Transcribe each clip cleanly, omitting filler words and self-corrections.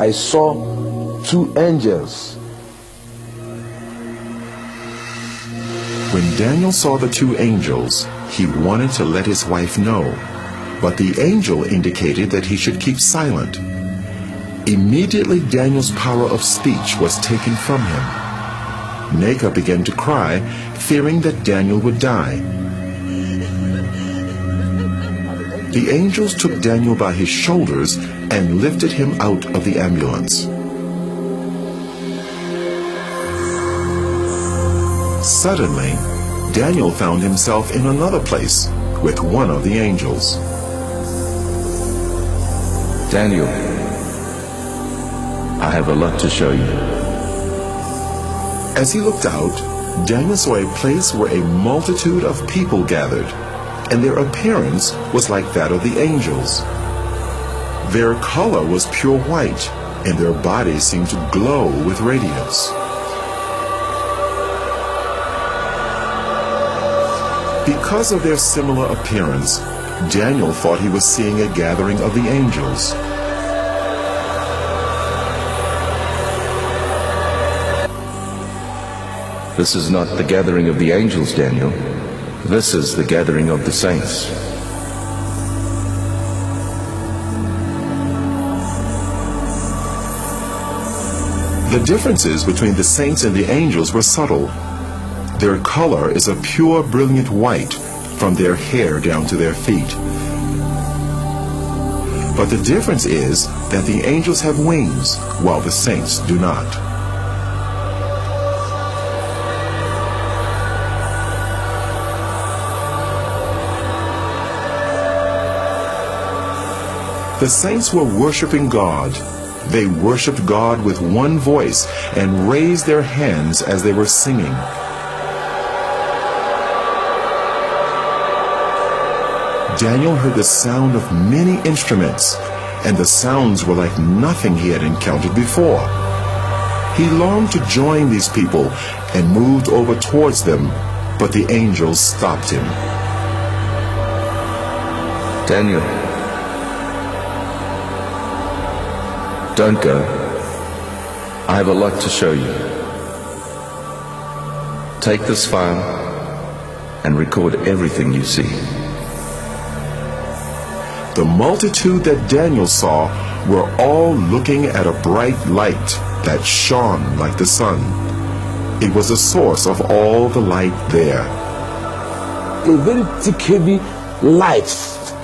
I saw two angels. When Daniel saw the two angels, he wanted to let his wife know, but the angel indicated that he should keep silent. Immediately Daniel's power of speech was taken from him. Neka began to cry, fearing that Daniel would die. The angels took Daniel by his shoulders and lifted him out of the ambulance. Suddenly, Daniel found himself in another place with one of the angels. Daniel, I have a lot to show you. As he looked out, Daniel saw a place where a multitude of people gathered, and their appearance was like that of the angels. Their color was pure white, and their bodies seemed to glow with radiance. Because of their similar appearance, Daniel thought he was seeing a gathering of the angels. This is not the gathering of the angels, Daniel. This is the gathering of the saints. The differences between the saints and the angels were subtle. Their color is a pure, brilliant white from their hair down to their feet. But the difference is that the angels have wings, while the saints do not. The saints were worshiping God. They worshiped God with one voice and raised their hands as they were singing. Daniel heard the sound of many instruments, and the sounds were like nothing he had encountered before. He longed to join these people and moved over towards them, but the angels stopped him. Daniel, don't go. I have a lot to show you. Take this file and record everything you see. The multitude that Daniel saw were all looking at a bright light that shone like the sun. It was the source of all the light there. A very thick, heavy light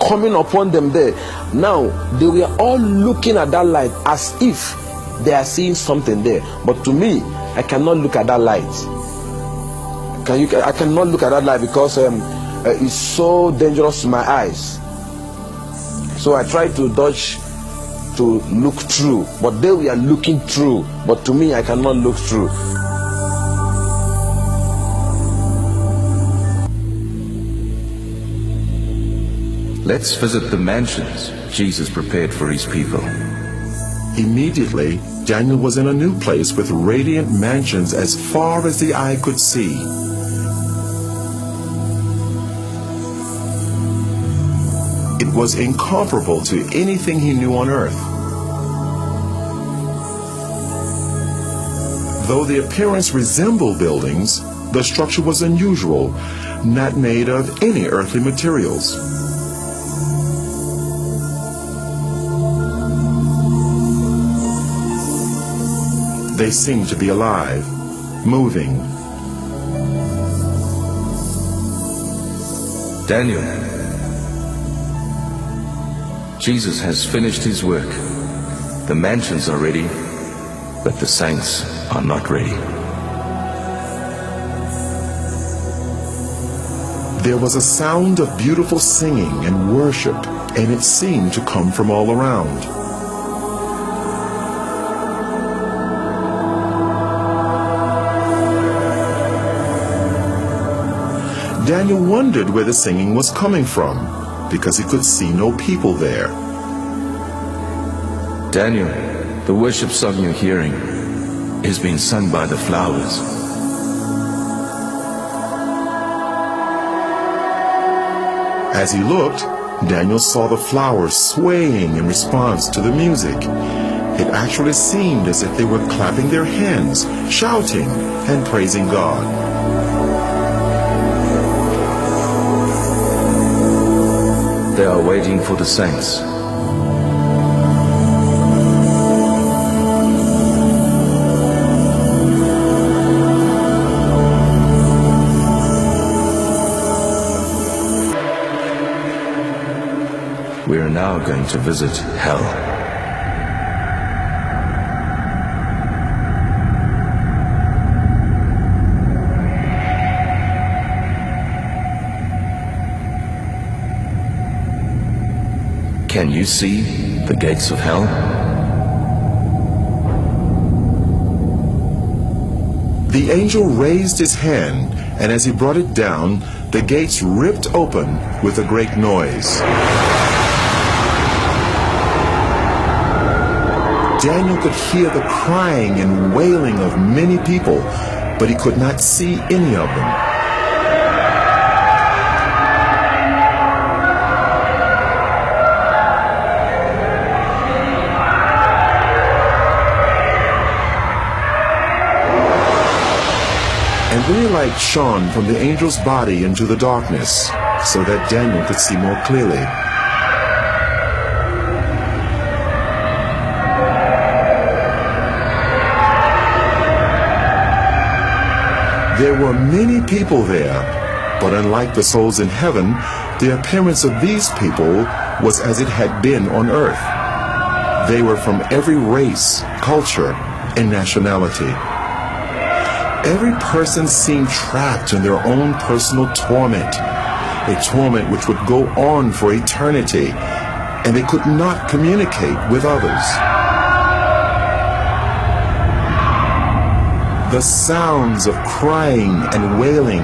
coming upon them there. Now, they were all looking at that light as if they are seeing something there. But to me, I cannot look at that light. I cannot look at that light because it's so dangerous to my eyes. So I tried to dodge to look through, but they were looking through. But to me, I cannot look through. Let's visit the mansions Jesus prepared for his people. Immediately, Daniel was in a new place with radiant mansions as far as the eye could see. It was incomparable to anything he knew on earth. Though the appearance resembled buildings, the structure was unusual, not made of any earthly materials. They seemed to be alive, moving. Daniel, Jesus has finished his work. The mansions are ready, but the saints are not ready. There was a sound of beautiful singing and worship, and it seemed to come from all around. Daniel wondered where the singing was coming from, because he could see no people there. Daniel, the worship song you're hearing is being sung by the flowers. As he looked, Daniel saw the flowers swaying in response to the music. It actually seemed as if they were clapping their hands, shouting, and praising God. They are waiting for the saints. We are now going to visit hell. Can you see the gates of hell? The angel raised his hand, and as he brought it down, the gates ripped open with a great noise. Daniel could hear the crying and wailing of many people, but he could not see any of them. And then a light shone from the angel's body into the darkness, so that Daniel could see more clearly. There were many people there, but unlike the souls in heaven, the appearance of these people was as it had been on earth. They were from every race, culture, and nationality. Every person seemed trapped in their own personal torment, a torment which would go on for eternity, and they could not communicate with others. The sounds of crying and wailing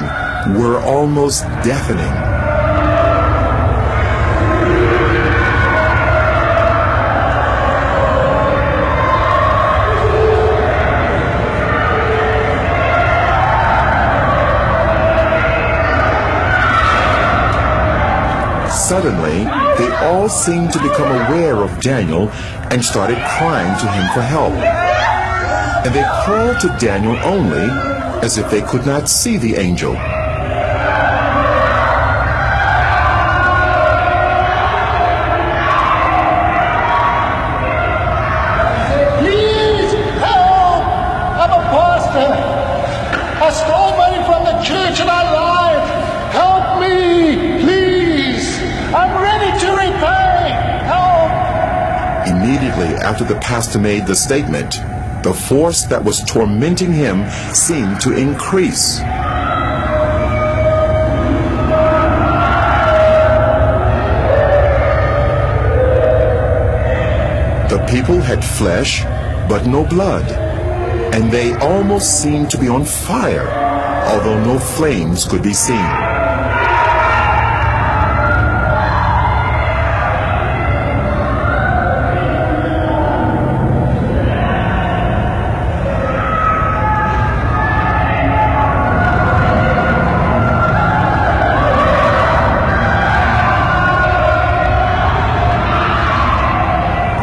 were almost deafening. Suddenly, they all seemed to become aware of Daniel and started crying to him for help. And they called to Daniel only as if they could not see the angel. Please help! I'm a pastor. I stole money from the church and I lied. Help me, please. I'm ready to repay. Help! Immediately after the pastor made the statement, the force that was tormenting him seemed to increase. The people had flesh, but no blood, and they almost seemed to be on fire, although no flames could be seen.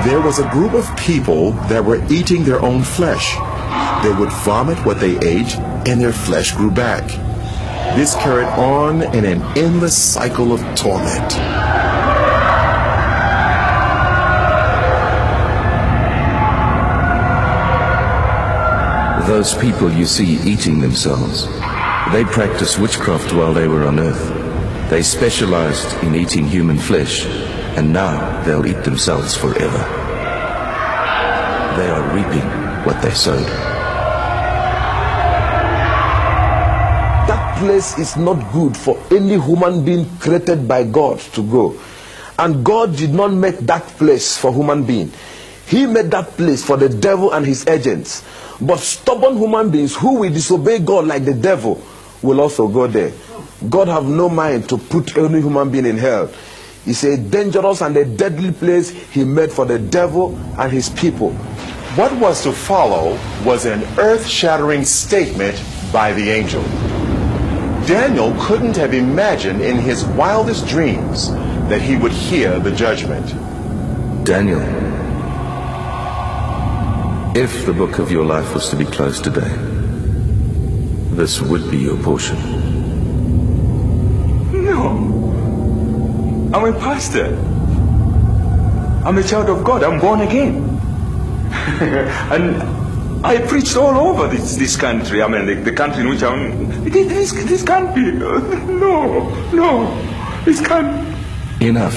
There was a group of people that were eating their own flesh. They would vomit what they ate, and their flesh grew back. This carried on in an endless cycle of torment. Those people you see eating themselves, they practiced witchcraft while they were on earth. They specialized in eating human flesh, and now they'll eat themselves forever. They are reaping what they sowed. That place is not good for any human being created by God to go. And God did not make that place for human being. He made that place for the devil and his agents. But stubborn human beings who will disobey God like the devil will also go there. God have no mind to put any human being in hell. It's a dangerous and a deadly place he made for the devil and his people. What was to follow was an earth-shattering statement by the angel. Daniel couldn't have imagined in his wildest dreams that he would hear the judgment. Daniel, If the book of your life was to be closed today, this would be your portion. No. I'm a pastor. I'm a child of God. I'm born again. And I preached all over this country. I mean, the country in which I'm... This can't be. No. This can't... Enough.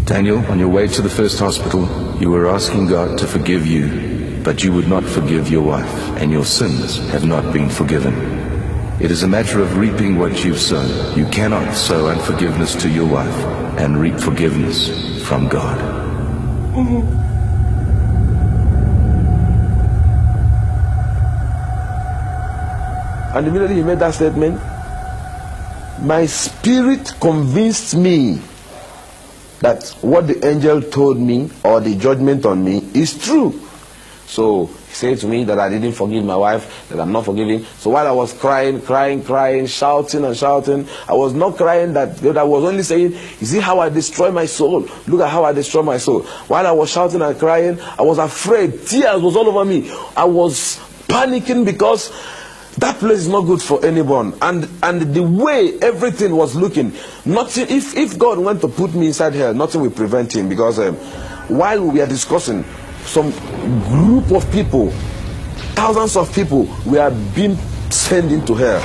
Daniel, on your way to the first hospital, you were asking God to forgive you, but you would not forgive your wife, and your sins have not been forgiven. It is a matter of reaping what you've sown. You cannot sow unforgiveness to your wife and reap forgiveness from God. And immediately he made that statement, my spirit convinced me that what the angel told me, or the judgment on me, is true. So he said to me that I didn't forgive my wife, that I'm not forgiving. So while I was crying, shouting and shouting, I was not crying that I was only saying, you see how I destroy my soul? Look at how I destroy my soul. While I was shouting and crying, I was afraid. Tears was all over me. I was panicking because that place is not good for anyone. And the way everything was looking, nothing, if God went to put me inside hell, nothing will prevent him. Because while we are discussing, some group of people, thousands of people, were being sent into hell.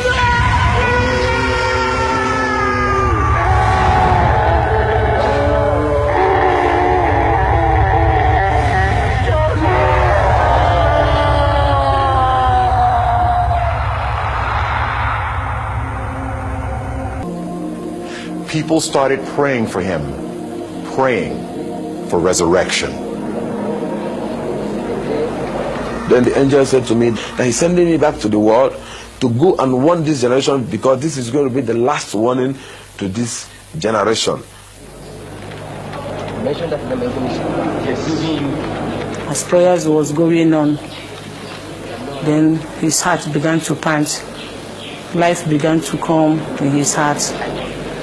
People started praying for him, praying for resurrection. Then the angel said to me that he's sending me back to the world to go and warn this generation, because this is going to be the last warning to this generation. As prayers was going on, then his heart began to pant. Life began to come in his heart.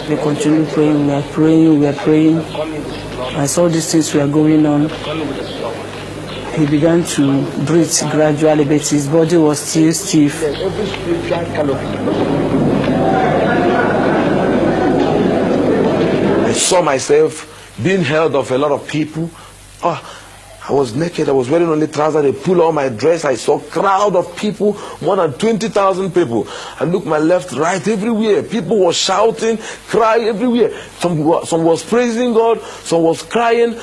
We continued praying, we were praying. As all these things were going on, he began to breathe gradually, but his body was still stiff. I saw myself being held of a lot of people. I was naked, I was wearing only trousers, they pulled all my dress. I saw a crowd of people, more than 20,000 people. I looked my left, right, everywhere. People were shouting, crying everywhere. Some was praising God, some was crying,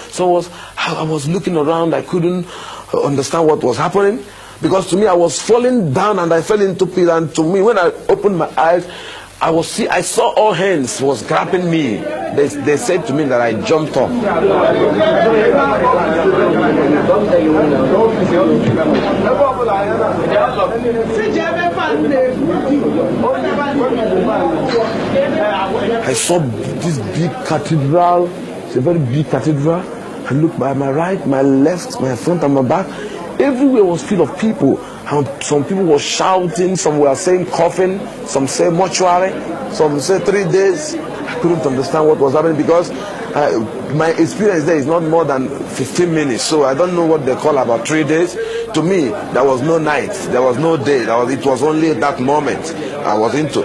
I was looking around, I couldn't understand what was happening. Because to me, I was falling down and I fell into pit. And to me, when I opened my eyes, I saw all hands was grabbing me. They said to me that I jumped up. I saw this big cathedral. It's a very big cathedral. I looked by my right, my left, my front and my back. Everywhere was full of people. And some people were shouting, some were saying coffin, some say mortuary, some say 3 days. I couldn't understand what was happening because my experience there is not more than 15 minutes. So I don't know what they call about 3 days. To me, there was no night, there was no day. It was only that moment I was into.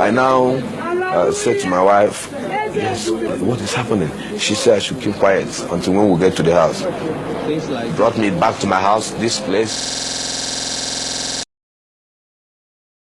I now said to my wife, yes, what is happening? She said I should keep quiet until when we get to the house. Brought me back to my house, this place.